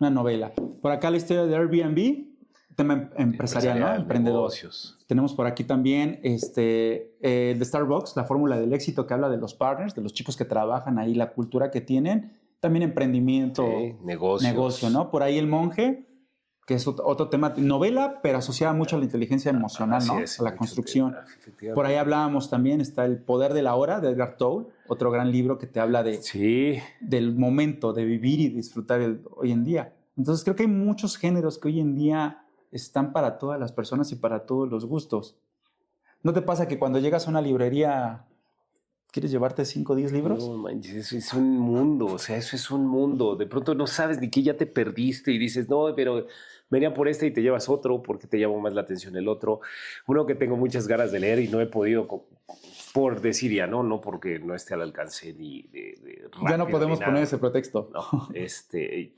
Una novela. Por acá la historia de Airbnb, tema empresarial, ¿no? Emprendedor.
Negocios.
Tenemos por aquí también el de Starbucks, la fórmula del éxito que habla de los partners, de los chicos que trabajan ahí, la cultura que tienen. También emprendimiento.
Sí, negocio,
¿no? Por ahí El Monje, que es otro tema, novela, pero asociada mucho a la inteligencia emocional, ¿no? A la construcción. Por ahí hablábamos también, está El Poder de la Hora, de Edgar Tolle, otro gran libro que te habla del momento, de vivir y disfrutar hoy en día. Entonces creo que hay muchos géneros que hoy en día están para todas las personas y para todos los gustos. ¿No te pasa que cuando llegas a una librería ¿quieres llevarte 5 o 10 libros?
No manches, eso es un mundo, o sea, eso es un mundo. De pronto no sabes ni qué, ya te perdiste y dices, no, pero venía por este y te llevas otro porque te llamó más la atención el otro. Uno que tengo muchas ganas de leer y no he podido, por decir ya, no porque no esté al alcance ni de
Ya no
rápido
podemos
ni
poner
nada.
ese pretexto.
No,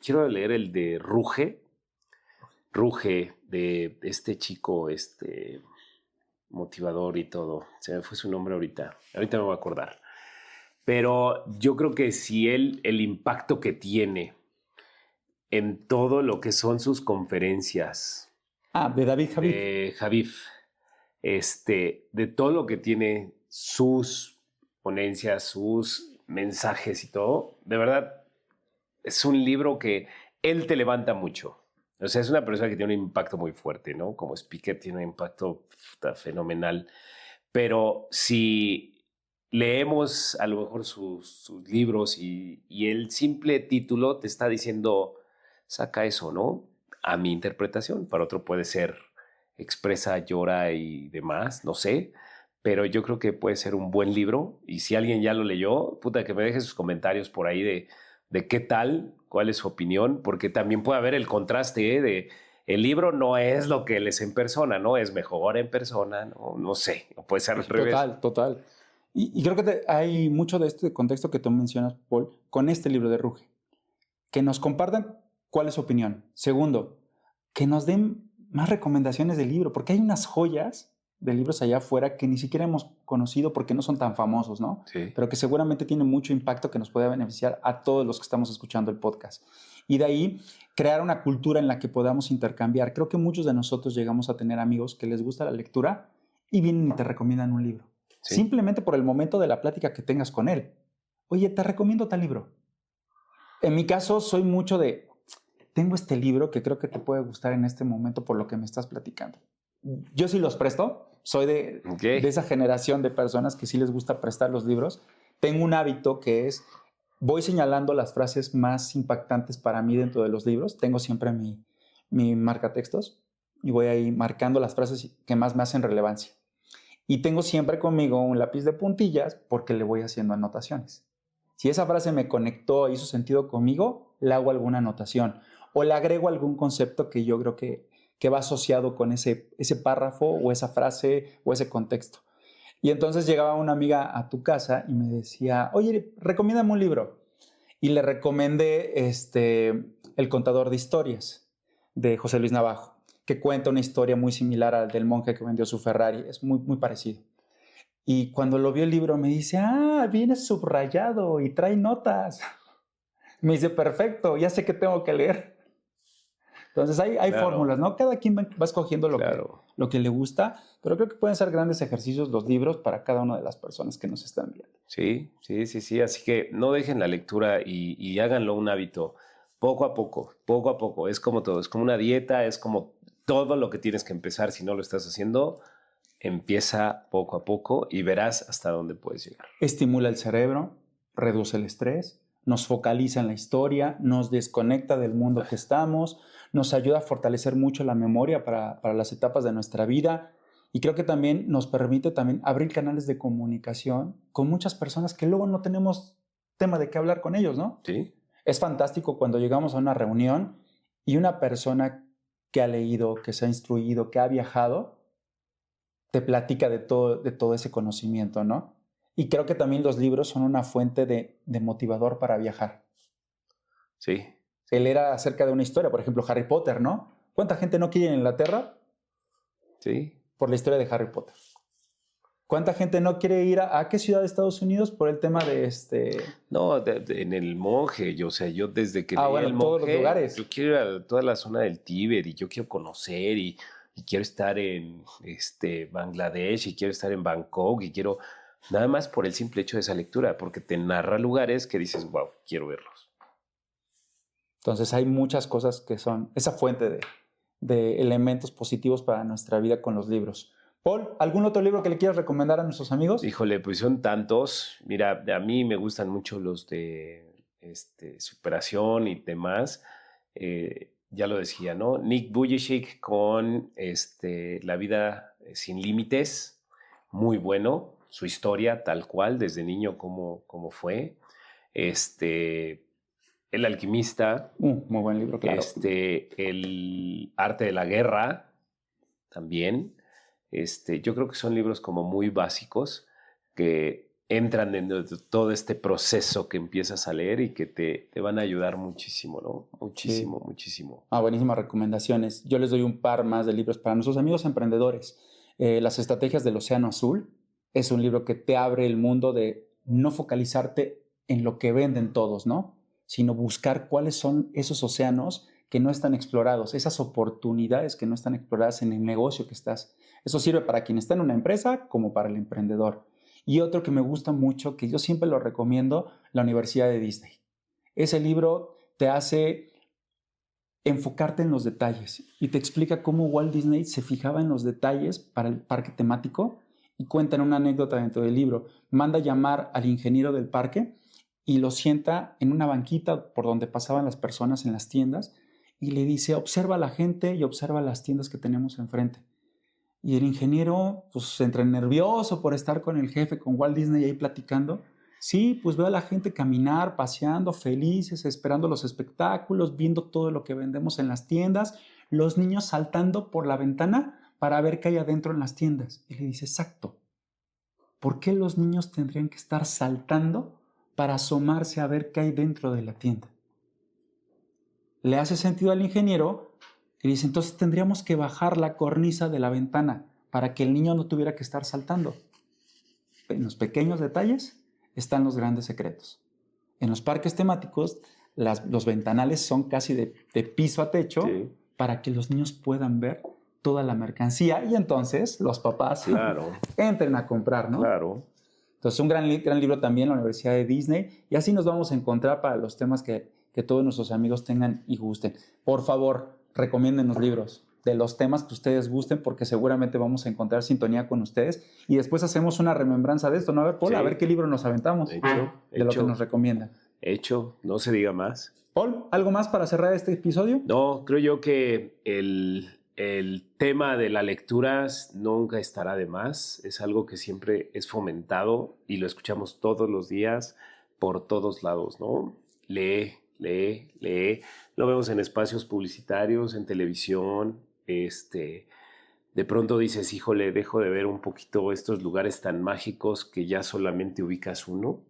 quiero leer el de Ruge, de este chico, motivador y todo. Se me fue su nombre ahorita me voy a acordar. Pero yo creo que si el impacto que tiene en todo lo que son sus conferencias
De David Javid.
de Javif, de todo lo que tiene sus ponencias, sus mensajes y todo, de verdad es un libro que él te levanta mucho. O sea, es una persona que tiene un impacto muy fuerte, ¿no? Como speaker tiene un impacto fenomenal. Pero si leemos a lo mejor sus libros y el simple título te está diciendo, saca eso, ¿no? A mi interpretación. Para otro puede ser expresa, llora y demás, no sé. Pero yo creo que puede ser un buen libro. Y si alguien ya lo leyó, puta, que me deje sus comentarios por ahí de qué tal, cuál es su opinión, porque también puede haber el contraste, de el libro no es lo que él es en persona, ¿no? Es mejor en persona, no sé, puede ser al revés.
Total. Y creo que hay mucho de este contexto que tú mencionas, Paul, con este libro de Ruge. Que nos compartan cuál es su opinión. Segundo, que nos den más recomendaciones del libro, porque hay unas joyas de libros allá afuera que ni siquiera hemos conocido porque no son tan famosos, ¿no?
Sí.
Pero que seguramente tienen mucho impacto que nos puede beneficiar a todos los que estamos escuchando el podcast. Y de ahí, crear una cultura en la que podamos intercambiar. Creo que muchos de nosotros llegamos a tener amigos que les gusta la lectura y vienen y te recomiendan un libro. Sí. Simplemente por el momento de la plática que tengas con él. Oye, te recomiendo tal libro. En mi caso, soy mucho de, tengo este libro que creo que te puede gustar en este momento por lo que me estás platicando. Yo sí los presto. Soy de esa generación de personas que sí les gusta prestar los libros. Tengo un hábito que es, voy señalando las frases más impactantes para mí dentro de los libros. Tengo siempre mi marcatextos y voy ahí marcando las frases que más me hacen relevancia. Y tengo siempre conmigo un lápiz de puntillas porque le voy haciendo anotaciones. Si esa frase me conectó, hizo sentido conmigo, le hago alguna anotación o le agrego algún concepto que yo creo que va asociado con ese párrafo o esa frase o ese contexto. Y entonces llegaba una amiga a tu casa y me decía, oye, recomiéndame un libro. Y le recomendé El contador de historias de José Luis Navajo, que cuenta una historia muy similar al del monje que vendió su Ferrari. Es muy, muy parecido. Y cuando lo vio el libro me dice, viene subrayado y trae notas. Me dice, perfecto, ya sé que tengo que leer. Entonces hay claro. Fórmulas, ¿no? Cada quien va escogiendo lo que le gusta, pero creo que pueden ser grandes ejercicios los libros para cada una de las personas que nos están viendo.
Sí. Así que no dejen la lectura y háganlo un hábito poco a poco. Es como todo, es como una dieta, es como todo lo que tienes que empezar. Si no lo estás haciendo, empieza poco a poco y verás hasta dónde puedes llegar.
Estimula el cerebro, reduce el estrés, nos focaliza en la historia, nos desconecta del mundo que estamos, nos ayuda a fortalecer mucho la memoria para las etapas de nuestra vida y creo que también nos permite también abrir canales de comunicación con muchas personas que luego no tenemos tema de qué hablar con ellos, ¿no?
Sí.
Es fantástico cuando llegamos a una reunión y una persona que ha leído, que se ha instruido, que ha viajado, te platica de todo ese conocimiento, ¿no? Y creo que también los libros son una fuente de motivador para viajar.
Sí.
Él era acerca de una historia, por ejemplo, Harry Potter, ¿no? ¿Cuánta gente no quiere ir a Inglaterra?
Sí.
Por la historia de Harry Potter. ¿Cuánta gente no quiere ir a qué ciudad de Estados Unidos por el tema de
No, en el monje, yo desde que leí el monje,
todos los lugares.
Yo quiero ir a toda la zona del Tíbet y yo quiero conocer y quiero estar en Bangladesh y quiero estar en Bangkok y quiero... Nada más por el simple hecho de esa lectura, porque te narra lugares que dices, wow, quiero verlos.
Entonces hay muchas cosas que son esa fuente de elementos positivos para nuestra vida con los libros. Paul, ¿algún otro libro que le quieras recomendar a nuestros amigos?
Híjole, pues son tantos. Mira, a mí me gustan mucho los de superación y demás. Ya lo decía, ¿no? Nick Vujicic con La vida sin límites. Muy bueno. su historia tal cual, desde niño cómo fue. El alquimista.
Muy buen libro, claro.
El arte de la guerra también. Yo creo que son libros como muy básicos que entran en todo este proceso que empiezas a leer y que te van a ayudar muchísimo, ¿no? Muchísimo, sí. Muchísimo.
Buenísimas recomendaciones. Yo les doy un par más de libros para nuestros amigos emprendedores. Las estrategias del Océano Azul es un libro que te abre el mundo de no focalizarte en lo que venden todos, ¿no? Sino buscar cuáles son esos océanos que no están explorados, esas oportunidades que no están exploradas en el negocio que estás. Eso sirve para quien está en una empresa como para el emprendedor. Y otro que me gusta mucho, que yo siempre lo recomiendo, La Universidad de Disney. Ese libro te hace enfocarte en los detalles y te explica cómo Walt Disney se fijaba en los detalles para el parque temático y cuentan una anécdota dentro del libro. Manda llamar al ingeniero del parque y lo sienta en una banquita por donde pasaban las personas en las tiendas y le dice, observa a la gente y observa las tiendas que tenemos enfrente. Y el ingeniero, pues, entre nervioso por estar con el jefe, con Walt Disney ahí platicando. Sí, pues veo a la gente caminar, paseando, felices, esperando los espectáculos, viendo todo lo que vendemos en las tiendas, los niños saltando por la ventana para ver qué hay adentro en las tiendas. Y le dice, exacto, ¿por qué los niños tendrían que estar saltando para asomarse a ver qué hay dentro de la tienda? Le hace sentido al ingeniero y dice, entonces tendríamos que bajar la cornisa de la ventana para que el niño no tuviera que estar saltando. En los pequeños detalles están los grandes secretos. En los parques temáticos, los ventanales son casi de piso a techo, sí, para que los niños puedan ver toda la mercancía y entonces los papás, claro, entren a comprar, ¿no?
Claro.
Entonces, un gran libro también, La Universidad de Disney, y así nos vamos a encontrar para los temas que todos nuestros amigos tengan y gusten. Por favor, recomiéndennos libros de los temas que ustedes gusten, porque seguramente vamos a encontrar sintonía con ustedes y después hacemos una remembranza de esto, ¿no? A ver, Paul, sí, a ver qué libro nos aventamos de lo que nos recomiendan.
Hecho, no se diga más.
Paul, ¿algo más para cerrar este episodio?
No, creo yo que el tema de la lectura nunca estará de más. Es algo que siempre es fomentado y lo escuchamos todos los días por todos lados, ¿no? Lee. Lo vemos en espacios publicitarios, en televisión. De pronto dices, híjole, dejo de ver un poquito estos lugares tan mágicos que ya solamente ubicas uno,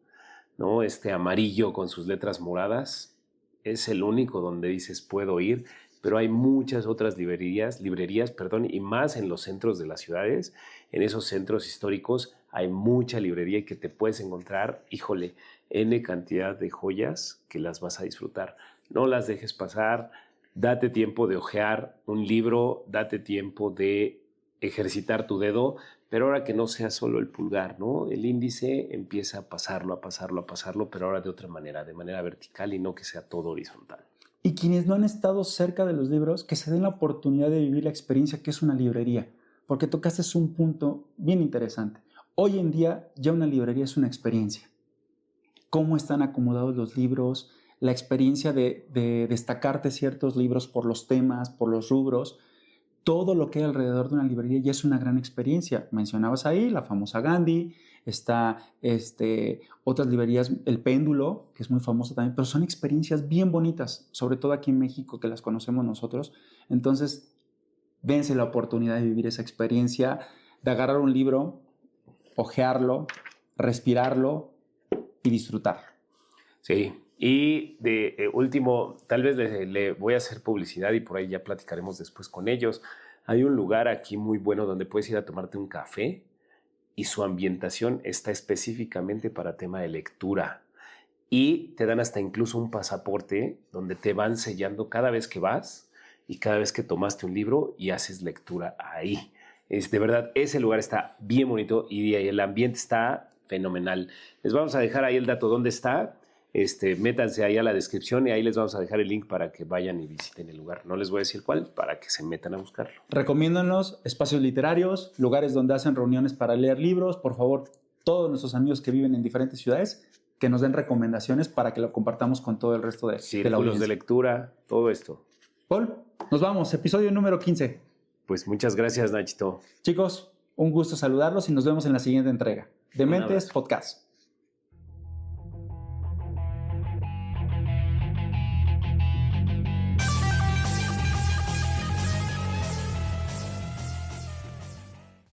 ¿no? Amarillo con sus letras moradas es el único donde dices, puedo ir, pero hay muchas otras librerías, y más en los centros de las ciudades. En esos centros históricos hay mucha librería y que te puedes encontrar, híjole, N cantidad de joyas que las vas a disfrutar. No las dejes pasar, date tiempo de hojear un libro, date tiempo de ejercitar tu dedo, pero ahora que no sea solo el pulgar, ¿no? El índice empieza a pasarlo, pero ahora de otra manera, de manera vertical y no que sea todo horizontal.
Y quienes no han estado cerca de los libros, que se den la oportunidad de vivir la experiencia que es una librería, porque tocaste un punto bien interesante. Hoy en día ya una librería es una experiencia. Cómo están acomodados los libros, la experiencia de destacarte ciertos libros por los temas, por los rubros, todo lo que hay alrededor de una librería ya es una gran experiencia. Mencionabas ahí la famosa Gandhi, está otras librerías, El Péndulo, que es muy famosa también, pero son experiencias bien bonitas, sobre todo aquí en México que las conocemos nosotros. Entonces, dense la oportunidad de vivir esa experiencia, de agarrar un libro, hojearlo, respirarlo y disfrutar.
Sí, y de último, tal vez le voy a hacer publicidad y por ahí ya platicaremos después con ellos. Hay un lugar aquí muy bueno donde puedes ir a tomarte un café y su ambientación está específicamente para tema de lectura. Y te dan hasta incluso un pasaporte donde te van sellando cada vez que vas y cada vez que tomaste un libro y haces lectura ahí. De verdad, ese lugar está bien bonito y el ambiente está fenomenal. Les vamos a dejar ahí el dato dónde está. Métanse ahí a la descripción y ahí les vamos a dejar el link para que vayan y visiten el lugar. No les voy a decir cuál, para que se metan a buscarlo.
Recomiéndanos espacios literarios, lugares donde hacen reuniones para leer libros. Por favor, todos nuestros amigos que viven en diferentes ciudades, que nos den recomendaciones para que lo compartamos con todo el resto de la audiencia.
Círculos de lectura, todo esto.
Paul, nos vamos. Episodio número 15.
Pues muchas gracias, Nachito.
Chicos, un gusto saludarlos y nos vemos en la siguiente entrega. Dementes
abrazo.
Podcast.